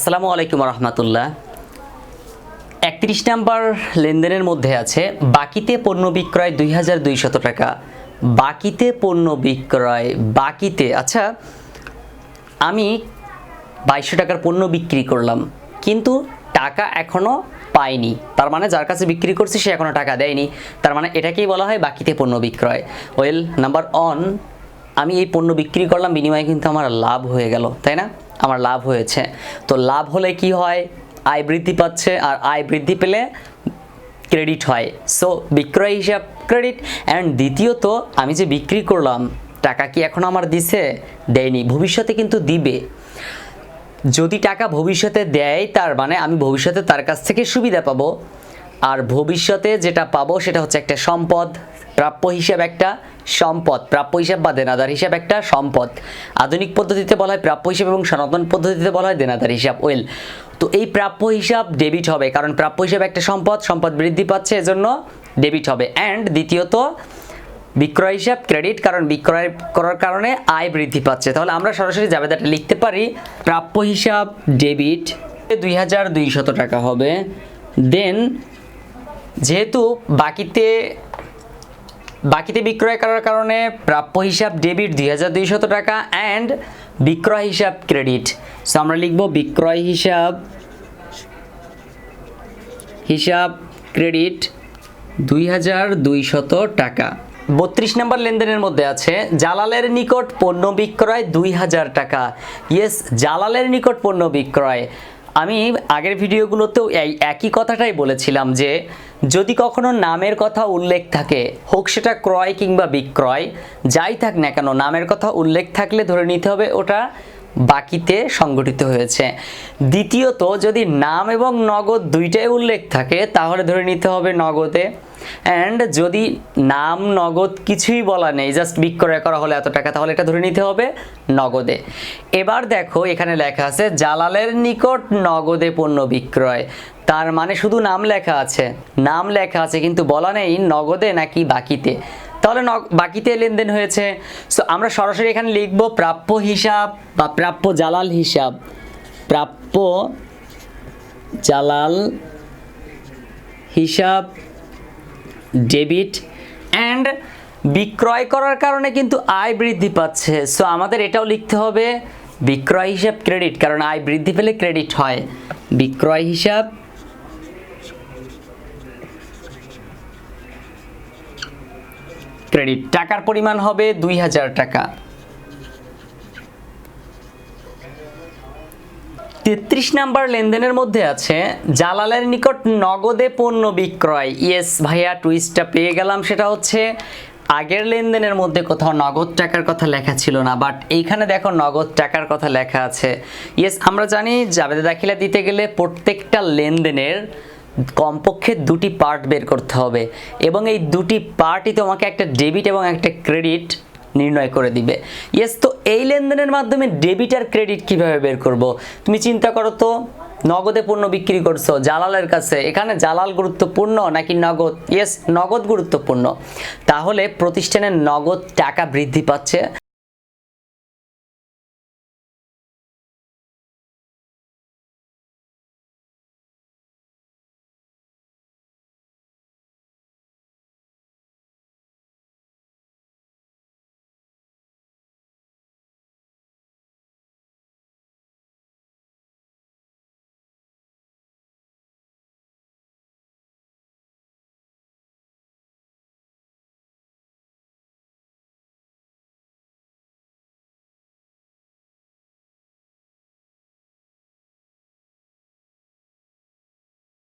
আসসালামু আলাইকুম রহমতুল্লাহ। 31 নম্বর লেনদেনের মধ্যে আছে বাকিতে পণ্য বিক্রয় 2200 টাকা। বাকিতে পণ্য বিক্রয় বাকিতে, আচ্ছা আমি 2200 টাকার পণ্য বিক্রি করলাম কিন্তু টাকা এখনো পাইনি, তার মানে যার কাছে বিক্রি করছি সে এখনো টাকা দেয়নি, তার মানে এটাকেই বলা হয় বাকিতে পণ্য বিক্রয়। ওয়েল নাম্বার অন, আমি এই পণ্য বিক্রি করলাম, বিনিময়ে কিন্তু আমার লাভ হয়ে গেল, তাই না? আমার লাভ হয়েছে। তো লাভ হলে কি হয়? আয় বৃদ্ধি পাচ্ছে, আর আয় বৃদ্ধি পেলে ক্রেডিট হয়। সো বিক্রয় হিসাব ক্রেডিট। অ্যান্ড দ্বিতীয়ত, আমি যে বিক্রি করলাম টাকা কি এখন আমার দিছে? দেয়নি, ভবিষ্যতে কিন্তু দিবে। যদি টাকা ভবিষ্যতে দেয় তার মানে আমি ভবিষ্যতে তার কাছ থেকে সুবিধা পাবো, আর ভবিষ্যতে যেটা পাবো সেটা হচ্ছে একটা সম্পদ। প্রাপ্য হিসাব একটা সম্পদ, প্রাপ্য হিসাব বা দেনাদার হিসাব একটা সম্পদ। আধুনিক পদ্ধতিতে বলা হয় প্রাপ্য হিসাব এবং সনাতন পদ্ধতিতে বলা হয় দেনাদার হিসাব। ওয়েল, তো এই প্রাপ্য হিসাব ডেবিট হবে, কারণ প্রাপ্য হিসাব একটা সম্পদ, সম্পদ বৃদ্ধি পাচ্ছে এজন্য ডেবিট হবে। অ্যান্ড দ্বিতীয়ত বিক্রয় হিসাব ক্রেডিট, কারণ বিক্রয় করার কারণে আয় বৃদ্ধি পাচ্ছে। তাহলে আমরা সরাসরি জাবেদাটা লিখতে পারি, প্রাপ্য হিসাব ডেবিট 2200 টাকা হবে। দেন যেহেতু বাকিতে বিক্রয় করার কারণে প্রাপ্য হিসাব ডেবিট 2200 টাকা অ্যান্ড বিক্রয় হিসাব ক্রেডিট। সো আমরা লিখব বিক্রয় হিসাব ক্রেডিট 2200 টাকা। 32 নম্বর লেনদেনের মধ্যে আছে জালালের নিকট পণ্য বিক্রয় 2000 টাকা। ইয়েস, জালালের নিকট পণ্য বিক্রয়। আমি আগের ভিডিওগুলোতেও একই কথাটাই বলেছিলাম যে যদি কখনো নামের কথা উল্লেখ থাকে, হোক সেটা ক্রয় কিংবা বিক্রয়, যাই থাক না কেন, নামের কথা উল্লেখ থাকলে ধরে নিতে হবে ওটা বাকিতে সংগঠিত হয়েছে। দ্বিতীয়ত, যদি নাম এবং নগদ দুইটাই উল্লেখ থাকে তাহলে ধরে নিতে হবে নগদে। অ্যান্ড যদি নাম নগদ কিছুই বলা নেই, জাস্ট বিক্রয় করা হলে এত টাকা, তাহলে এটা ধরে নিতে হবে নগদে। এবার দেখো এখানে লেখা আছে জালালের নিকট নগদে পণ্য বিক্রয়, তার মানে শুধু নাম লেখা আছে কিন্তু বলা নেই নগদে নাকি বাকিতে। তাহলে বাকিতে লেনদেন হয়েছে। সো আমরা সরাসরি এখানে লিখব প্রাপ্য হিসাব বা প্রাপ্য জালাল হিসাব, প্রাপ্য জালাল হিসাব ডেবিট। অ্যান্ড বিক্রয় করার কারণে কিন্তু আয় বৃদ্ধি পাচ্ছে, সো আমাদের এটাও লিখতে হবে বিক্রয় হিসাব ক্রেডিট, কারণ আয় বৃদ্ধি পেলে ক্রেডিট হয়। বিক্রয় হিসাব ক্রেডিট। টাকার পরিমাণ হবে 2000 টাকা। 33 নাম্বার লেনদেনের মধ্যে আছে জালালের নিকট নগদে পণ্য বিক্রয়। ইয়েস ভাইয়া, টুইস্টটা পেয়ে গেলাম। সেটা হচ্ছে আগের লেনদেনের মধ্যে কোথাও নগদ টাকার কথা লেখা ছিল না, বাট এইখানে দেখো নগদ টাকার কথা লেখা আছে। ইয়েস, আমরা জানি জাবেদা দাখিলা দিতে গেলে প্রত্যেকটা লেনদেনের কমপক্ষে দুটি পার্ট বের করতে হবে, এবং এই দুটি পার্টই তোমাকে একটা ডেবিট এবং একটা ক্রেডিট নির্ণয় করে দিবে। ইয়েস, তো এই লেনদেনের মাধ্যমে ডেবিট আর ক্রেডিট কিভাবে বের করব? তুমি চিন্তা করো তো, নগদে পণ্য বিক্রি করছো জালালের কাছে, এখানে জালাল গুরুত্বপূর্ণ নাকি নগদ? ইয়েস, নগদ গুরুত্বপূর্ণ। তাহলে প্রতিষ্ঠানের নগদ টাকা বৃদ্ধি পাচ্ছে,